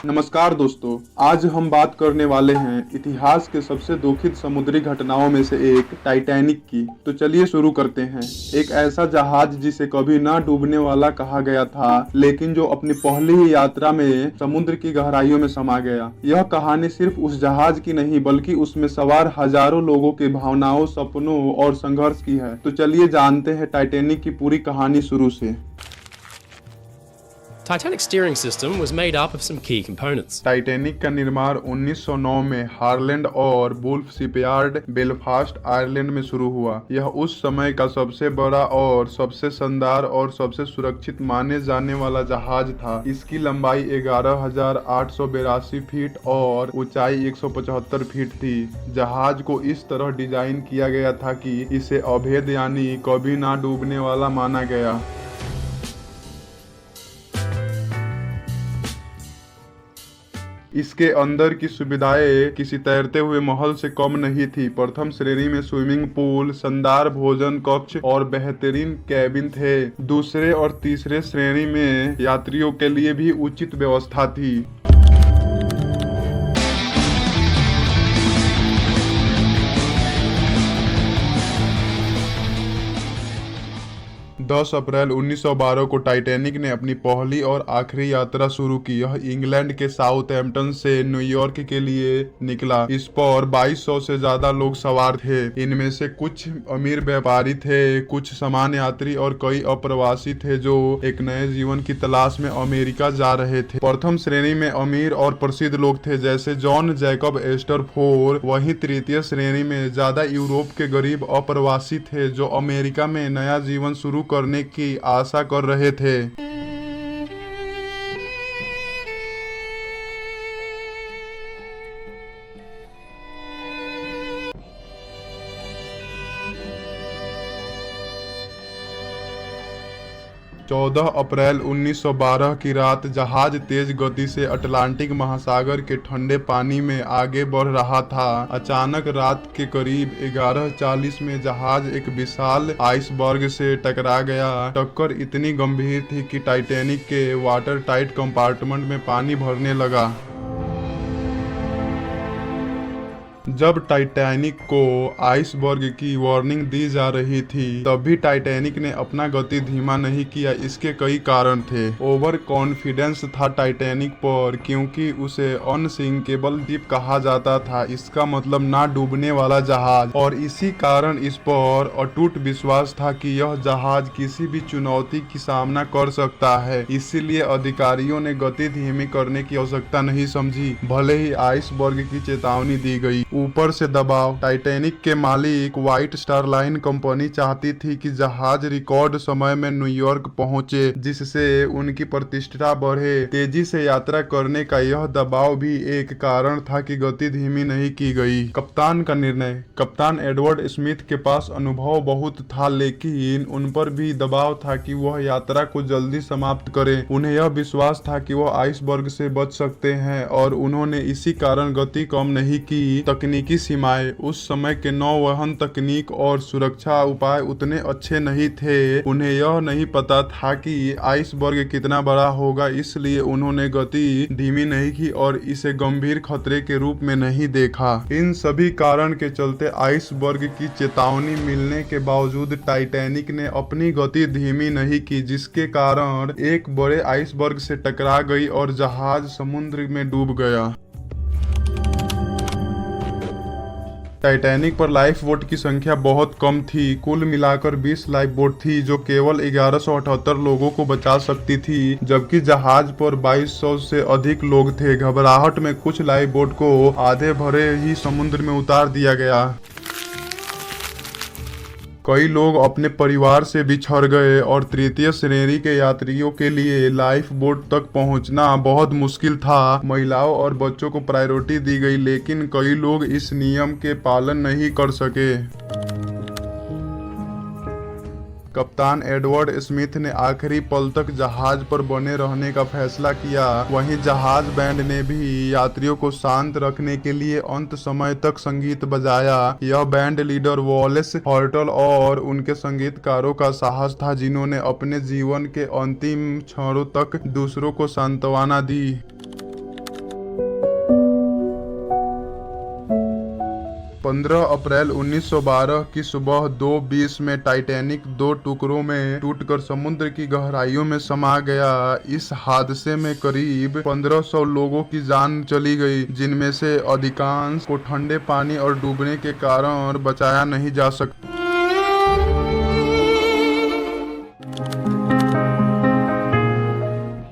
नमस्कार दोस्तों, आज हम बात करने वाले हैं इतिहास के सबसे दुखित समुद्री घटनाओं में से एक टाइटैनिक की। तो चलिए शुरू करते हैं। एक ऐसा जहाज जिसे कभी ना डूबने वाला कहा गया था, लेकिन जो अपनी पहली ही यात्रा में समुद्र की गहराइयों में समा गया। यह कहानी सिर्फ उस जहाज की नहीं बल्कि उसमें सवार हजारों लोगों के भावनाओं, सपनों और संघर्ष की है। तो चलिए जानते हैं टाइटैनिक की पूरी कहानी शुरू से। Titanic's steering system was made up of some key components. Titanic का निर्माण 1909 में हारलैंड और वुल्फ शिपयार्ड, बेलफास्ट, आयरलैंड में शुरू हुआ। यह उस समय का सबसे बड़ा और सबसे शानदार और सबसे सुरक्षित माने जाने वाला जहाज था। इसकी लंबाई 11,882 फीट और ऊंचाई 175 फीट थी। जहाज को इस तरह डिजाइन किया गया था कि इसे अभेद यानी कभी ना डूबने वाला माना गया। इसके अंदर की सुविधाएं किसी तैरते हुए महल से कम नहीं थी। प्रथम श्रेणी में स्विमिंग पूल, शानदार भोजन कक्ष और बेहतरीन कैबिन थे। दूसरे और तीसरे श्रेणी में यात्रियों के लिए भी उचित व्यवस्था थी। 10 अप्रैल 1912 को टाइटैनिक ने अपनी पहली और आखिरी यात्रा शुरू की। यह इंग्लैंड के साउथहैम्पटन से न्यूयॉर्क के लिए निकला। इस पर 2200 से ज्यादा लोग सवार थे। इनमें से कुछ अमीर व्यापारी थे, कुछ सामान्य यात्री और कई अप्रवासी थे जो एक नए जीवन की तलाश में अमेरिका जा रहे थे। प्रथम श्रेणी में अमीर और प्रसिद्ध लोग थे जैसे जॉन जैकब एस्टर फोर। वहीं तृतीय श्रेणी में ज्यादा यूरोप के गरीब अप्रवासी थे जो अमेरिका में नया जीवन शुरू करने की आशा कर रहे थे। 14 अप्रैल 1912 की रात जहाज तेज गति से अटलांटिक महासागर के ठंडे पानी में आगे बढ़ रहा था। अचानक रात के करीब 11:40 में जहाज एक विशाल आइसबर्ग से टकरा गया। टक्कर इतनी गंभीर थी कि टाइटैनिक के वाटर टाइट कंपार्टमेंट में पानी भरने लगा। जब टाइटैनिक को आइसबर्ग की वार्निंग दी जा रही थी तब भी टाइटैनिक ने अपना गति धीमा नहीं किया। इसके कई कारण थे। ओवर कॉन्फिडेंस था टाइटैनिक पर, क्योंकि उसे अनसिंकेबल शिप कहा जाता था। इसका मतलब ना डूबने वाला जहाज, और इसी कारण इस पर अटूट विश्वास था कि यह जहाज किसी भी चुनौती की सामना कर सकता है। इसीलिए अधिकारियों ने गति धीमी करने की आवश्यकता नहीं समझी, भले ही आइसबर्ग की चेतावनी दी गई। ऊपर से दबाव। टाइटैनिक के मालिक व्हाइट स्टार लाइन कंपनी चाहती थी कि जहाज रिकॉर्ड समय में न्यूयॉर्क पहुंचे, जिससे उनकी प्रतिष्ठा बढ़े। तेजी से यात्रा करने का यह दबाव भी एक कारण था कि गति धीमी नहीं की गई। कप्तान का निर्णय। कप्तान एडवर्ड स्मिथ के पास अनुभव बहुत था, लेकिन उन पर भी दबाव था कि वह यात्रा को जल्दी समाप्त करें। उन्हें यह विश्वास था कि वह आइसबर्ग से बच सकते हैं और उन्होंने इसी कारण गति कम नहीं की। तकनीकी सीमाएं। उस समय के नौवहन तकनीक और सुरक्षा उपाय उतने अच्छे नहीं थे। उन्हें यह नहीं पता था कि आइसबर्ग कितना बड़ा होगा, इसलिए उन्होंने गति धीमी नहीं की और इसे गंभीर खतरे के रूप में नहीं देखा। इन सभी कारण के चलते आइसबर्ग की चेतावनी मिलने के बावजूद टाइटैनिक ने अपनी गति धीमी नहीं की, जिसके कारण एक बड़े आइसबर्ग से टकरा गई और जहाज समुद्र में डूब गया। टाइटैनिक पर लाइफ बोट की संख्या बहुत कम थी। कुल मिलाकर 20 लाइफ बोट थी जो केवल 1178 लोगों को बचा सकती थी, जबकि जहाज पर 2200 से अधिक लोग थे। घबराहट में कुछ लाइफ बोट को आधे भरे ही समुद्र में उतार दिया गया। कई लोग अपने परिवार से बिछड़ गए और तृतीय श्रेणी के यात्रियों के लिए लाइफ बोट तक पहुंचना बहुत मुश्किल था। महिलाओं और बच्चों को प्रायोरिटी दी गई, लेकिन कई लोग इस नियम के पालन नहीं कर सके। कप्तान एडवर्ड स्मिथ ने आखिरी पल तक जहाज पर बने रहने का फैसला किया। वहीं जहाज बैंड ने भी यात्रियों को शांत रखने के लिए अंत समय तक संगीत बजाया। यह बैंड लीडर वॉलेस हॉर्टल और उनके संगीतकारों का साहस था, जिन्होंने अपने जीवन के अंतिम क्षणों तक दूसरों को सांत्वना दी। 15 अप्रैल 1912 की सुबह 2:20 में टाइटैनिक 2 टुकड़ों में टूटकर समुद्र की गहराइयों में समा गया। इस हादसे में करीब 1500 लोगों की जान चली गई, जिनमें से अधिकांश को ठंडे पानी और डूबने के कारण बचाया नहीं जा सका।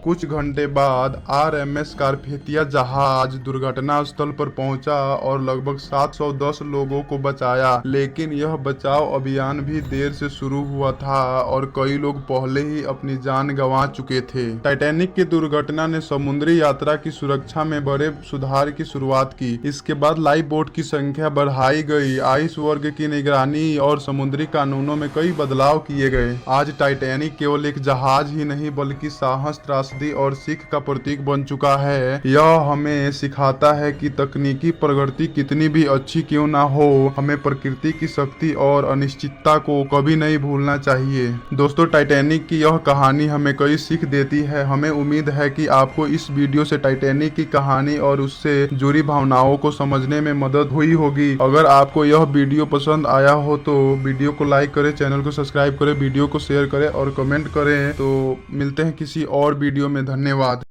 कुछ घंटे बाद आरएमएस कारपेथिया जहाज दुर्घटना स्थल पर पहुंचा और लगभग 710 लोगों को बचाया, लेकिन यह बचाव अभियान भी देर से शुरू हुआ था और कई लोग पहले ही अपनी जान गंवा चुके थे। टाइटैनिक की दुर्घटना ने समुद्री यात्रा की सुरक्षा में बड़े सुधार की शुरुआत की। इसके बाद लाइफ बोट की संख्या बढ़ाई गई, आइस वर्ग की निगरानी और समुद्री कानूनों में कई बदलाव किए गए। आज टाइटैनिक केवल एक जहाज ही नहीं बल्कि साहस, और सीख का प्रतीक बन चुका है। यह हमें सिखाता है कि तकनीकी प्रगति कितनी भी अच्छी क्यों ना हो, हमें प्रकृति की शक्ति और अनिश्चितता को कभी नहीं भूलना चाहिए। दोस्तों, टाइटैनिक की यह कहानी हमें कई सीख देती है। हमें उम्मीद है कि आपको इस वीडियो से टाइटैनिक की कहानी और उससे जुड़ी भावनाओं को समझने में मदद हुई होगी। अगर आपको यह वीडियो पसंद आया हो तो वीडियो को लाइक करें, चैनल को सब्सक्राइब करें, वीडियो को शेयर करें और कमेंट करें। तो मिलते हैं किसी और वीडियो में। धन्यवाद।